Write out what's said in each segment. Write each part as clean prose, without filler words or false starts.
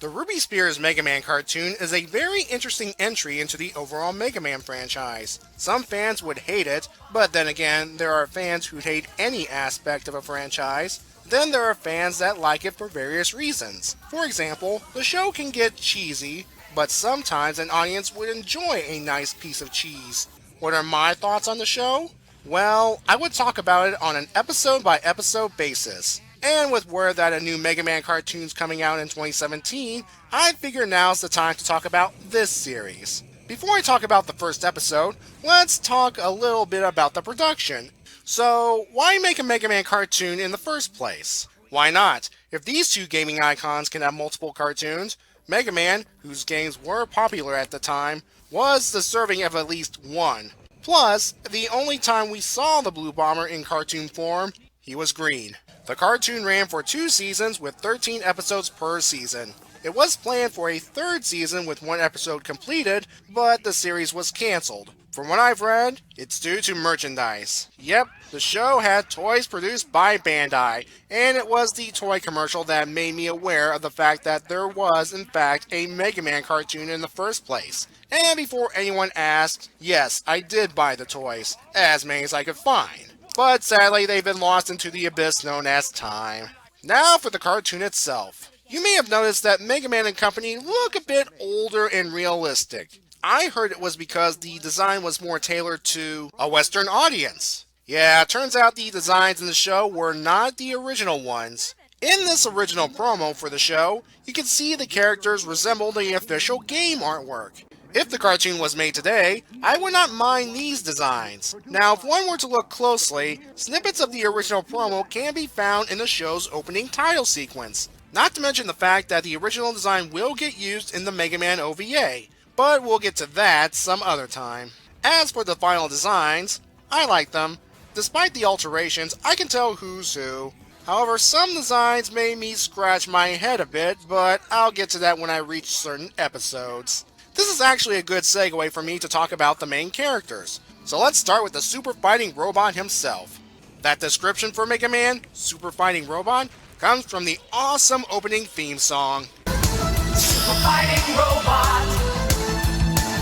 The Ruby Spears Mega Man cartoon is a very interesting entry into the overall Mega Man franchise. Some fans would hate it, but then again, there are fans who hate any aspect of a franchise. Then there are fans that like it for various reasons. For example, the show can get cheesy, but sometimes an audience would enjoy a nice piece of cheese. What are my thoughts on the show? Well, I would talk about it on an episode by episode basis. And with word that a new Mega Man cartoon's coming out in 2017, I figure now's the time to talk about this series. Before I talk about the first episode, let's talk a little bit about the production. So, why make a Mega Man cartoon in the first place? Why not? If these two gaming icons can have multiple cartoons, Mega Man, whose games were popular at the time, was deserving of at least one. Plus, the only time we saw the Blue Bomber in cartoon form, he was green. The cartoon ran for 2 seasons with 13 episodes per season. It was planned for a 3rd season with 1 episode completed, but the series was cancelled. From what I've read, it's due to merchandise. Yep, the show had toys produced by Bandai, and it was the toy commercial that made me aware of the fact that there was, in fact, a Mega Man cartoon in the first place. And before anyone asked, yes, I did buy the toys, as many as I could find. But sadly, they've been lost into the abyss known as time. Now for the cartoon itself. You may have noticed that Mega Man and Company look a bit older and realistic. I heard it was because the design was more tailored to a Western audience. Yeah, it turns out the designs in the show were not the original ones. In this original promo for the show, you can see the characters resemble the official game artwork. If the cartoon was made today, I would not mind these designs. Now, if one were to look closely, snippets of the original promo can be found in the show's opening title sequence. Not to mention the fact that the original design will get used in the Mega Man OVA, but we'll get to that some other time. As for the final designs, I like them. Despite the alterations, I can tell who's who. However, some designs made me scratch my head a bit, but I'll get to that when I reach certain episodes. This is actually a good segue for me to talk about the main characters. So let's start with the Super Fighting Robot himself. That description for Mega Man, Super Fighting Robot, comes from the awesome opening theme song. Super Fighting Robot,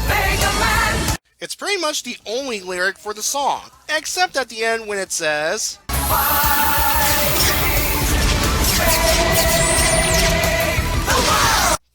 Mega Man! It's pretty much the only lyric for the song, except at the end when it says,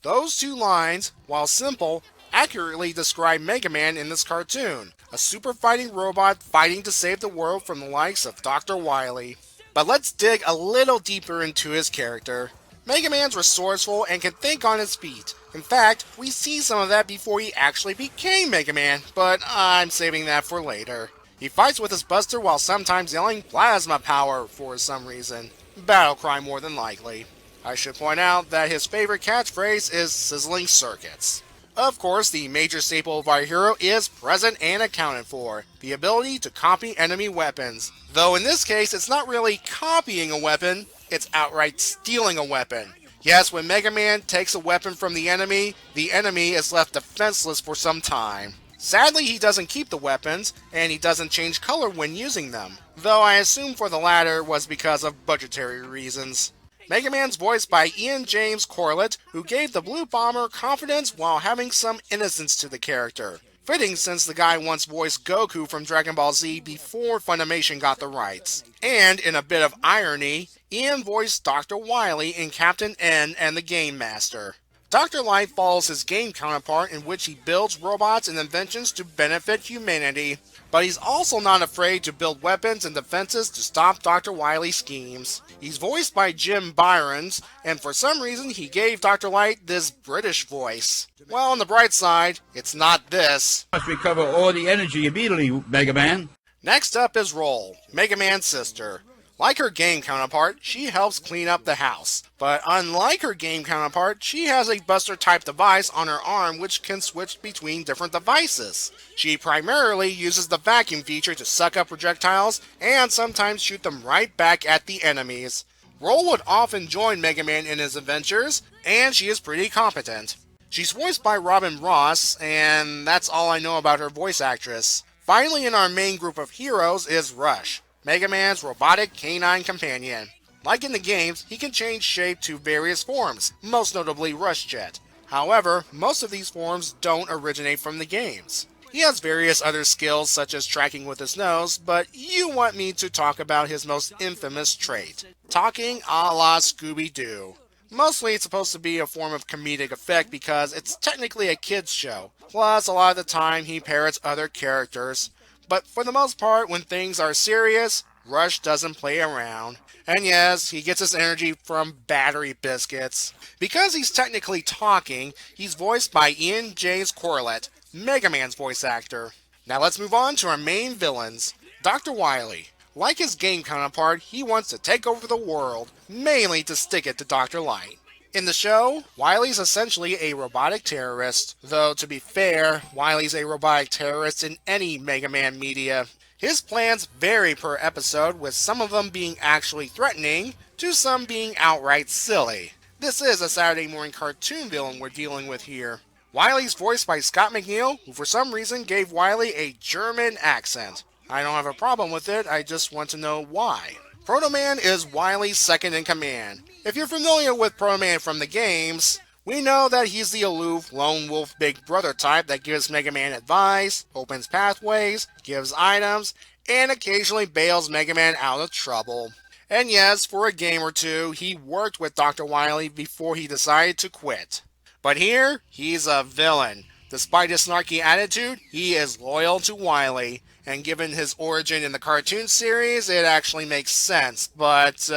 Those 2 lines, while simple, accurately describe Mega Man in this cartoon, a super fighting robot fighting to save the world from the likes of Dr. Wily. But let's dig a little deeper into his character. Mega Man's resourceful and can think on his feet. In fact, we see some of that before he actually became Mega Man, but I'm saving that for later. He fights with his buster while sometimes yelling plasma power for some reason. Battle cry more than likely. I should point out that his favorite catchphrase is sizzling circuits. Of course, the major staple of our hero is present and accounted for, the ability to copy enemy weapons. Though in this case, it's not really copying a weapon, it's outright stealing a weapon. Yes, when Mega Man takes a weapon from the enemy is left defenseless for some time. Sadly, he doesn't keep the weapons, and he doesn't change color when using them, though I assume for the latter was because of budgetary reasons. Mega Man's voiced by Ian James Corlett, who gave the Blue Bomber confidence while having some innocence to the character. Fitting since the guy once voiced Goku from Dragon Ball Z before Funimation got the rights. And, in a bit of irony, Ian voiced Dr. Wily in Captain N and the Game Master. Dr. Light follows his game counterpart in which he builds robots and inventions to benefit humanity. But he's also not afraid to build weapons and defenses to stop Dr. Wily's schemes. He's voiced by Jim Byrons, and for some reason he gave Dr. Light this British voice. Well, on the bright side, it's not this. Must recover all the energy immediately, Mega Man. Next up is Roll, Mega Man's sister. Like her game counterpart, she helps clean up the house. But unlike her game counterpart, she has a Buster-type device on her arm which can switch between different devices. She primarily uses the vacuum feature to suck up projectiles and sometimes shoot them right back at the enemies. Roll would often join Mega Man in his adventures, and she is pretty competent. She's voiced by Robin Ross, and that's all I know about her voice actress. Finally in our main group of heroes is Rush, Mega Man's robotic canine companion. Like in the games, he can change shape to various forms, most notably Rush Jet. However, most of these forms don't originate from the games. He has various other skills such as tracking with his nose, but you want me to talk about his most infamous trait, talking a la Scooby-Doo. Mostly it's supposed to be a form of comedic effect because it's technically a kid's show, plus a lot of the time he parrots other characters. But for the most part, when things are serious, Rush doesn't play around. And yes, he gets his energy from battery biscuits. Because he's technically talking, he's voiced by Ian James Corlett, Mega Man's voice actor. Now let's move on to our main villains. Dr. Wily. Like his game counterpart, he wants to take over the world, mainly to stick it to Dr. Light. In the show, Wily's essentially a robotic terrorist, though to be fair, Wily's a robotic terrorist in any Mega Man media. His plans vary per episode, with some of them being actually threatening, to some being outright silly. This is a Saturday morning cartoon villain we're dealing with here. Wily's voiced by Scott McNeil, who for some reason gave Wily a German accent. I don't have a problem with it, I just want to know why. Proto Man is Wily's second in command. If you're familiar with Proto Man from the games, we know that he's the aloof, lone wolf big brother type that gives Mega Man advice, opens pathways, gives items, and occasionally bails Mega Man out of trouble. And yes, for a game or two, he worked with Dr. Wily before he decided to quit. But here, he's a villain. Despite his snarky attitude, he is loyal to Wily. And given his origin in the cartoon series, it actually makes sense, but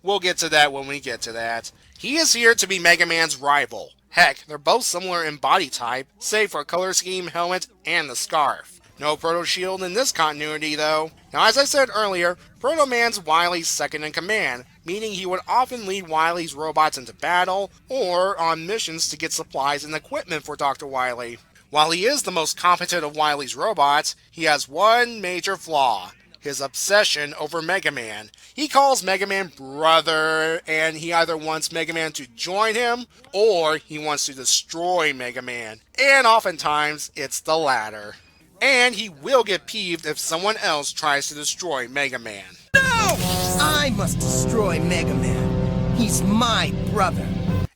we'll get to that when we get to that. He is here to be Mega Man's rival. Heck, they're both similar in body type, save for color scheme, helmet, and the scarf. No Proto Shield in this continuity though. Now as I said earlier, Proto Man's Wily's second in command, meaning he would often lead Wily's robots into battle, or on missions to get supplies and equipment for Dr. Wily. While he is the most competent of Wily's robots, he has one major flaw: his obsession over Mega Man. He calls Mega Man brother, and he either wants Mega Man to join him, or he wants to destroy Mega Man. And oftentimes, it's the latter. And he will get peeved if someone else tries to destroy Mega Man. No! I must destroy Mega Man. He's my brother.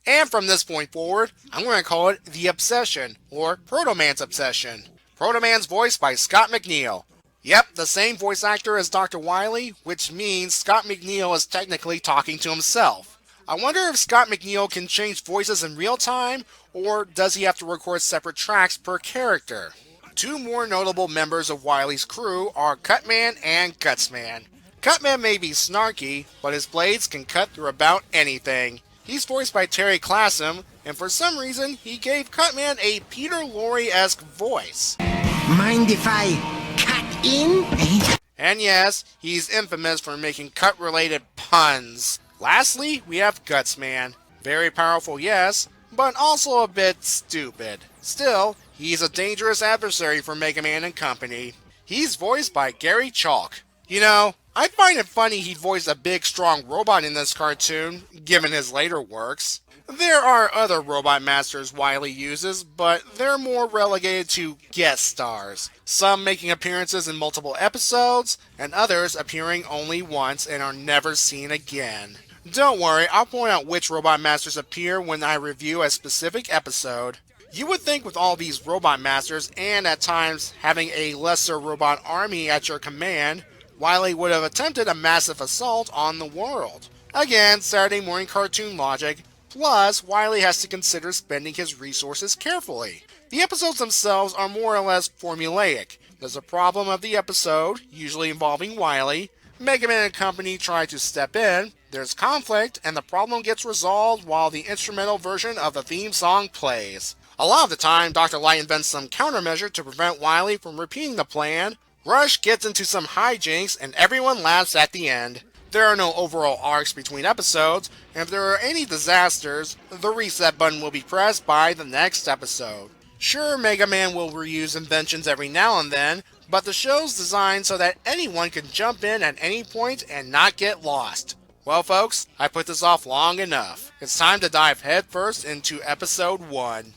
And from this point forward, I'm going to call it the Obsession, or Proto Man's Obsession. Proto Man's voiced by Scott McNeil. Yep, the same voice actor as Dr. Wily, which means Scott McNeil is technically talking to himself. I wonder if Scott McNeil can change voices in real time, or does he have to record separate tracks per character? Two more notable members of Wily's crew are Cutman and Gutsman. Cutman may be snarky, but his blades can cut through about anything. He's voiced by Terry Classam, and for some reason, he gave Cutman a Peter Lorre-esque voice. Mind if I cut in? And yes, he's infamous for making cut-related puns. Lastly, we have Gutsman. Very powerful, yes, but also a bit stupid. Still, he's a dangerous adversary for Mega Man and company. He's voiced by Gary Chalk. You know, I find it funny he voiced a big, strong robot in this cartoon, given his later works. There are other robot masters Wily uses, but they're more relegated to guest stars. Some making appearances in multiple episodes, and others appearing only once and are never seen again. Don't worry, I'll point out which robot masters appear when I review a specific episode. You would think with all these robot masters, and at times having a lesser robot army at your command, Wily would have attempted a massive assault on the world. Again, Saturday morning cartoon logic, plus Wily has to consider spending his resources carefully. The episodes themselves are more or less formulaic. There's a problem of the episode, usually involving Wily. Mega Man and company try to step in, there's conflict, and the problem gets resolved while the instrumental version of the theme song plays. A lot of the time, Dr. Light invents some countermeasure to prevent Wily from repeating the plan. Rush gets into some hijinks, and everyone laughs at the end. There are no overall arcs between episodes, and if there are any disasters, the reset button will be pressed by the next episode. Sure, Mega Man will reuse inventions every now and then, but the show's designed so that anyone can jump in at any point and not get lost. Well folks, I put this off long enough. It's time to dive headfirst into episode 1.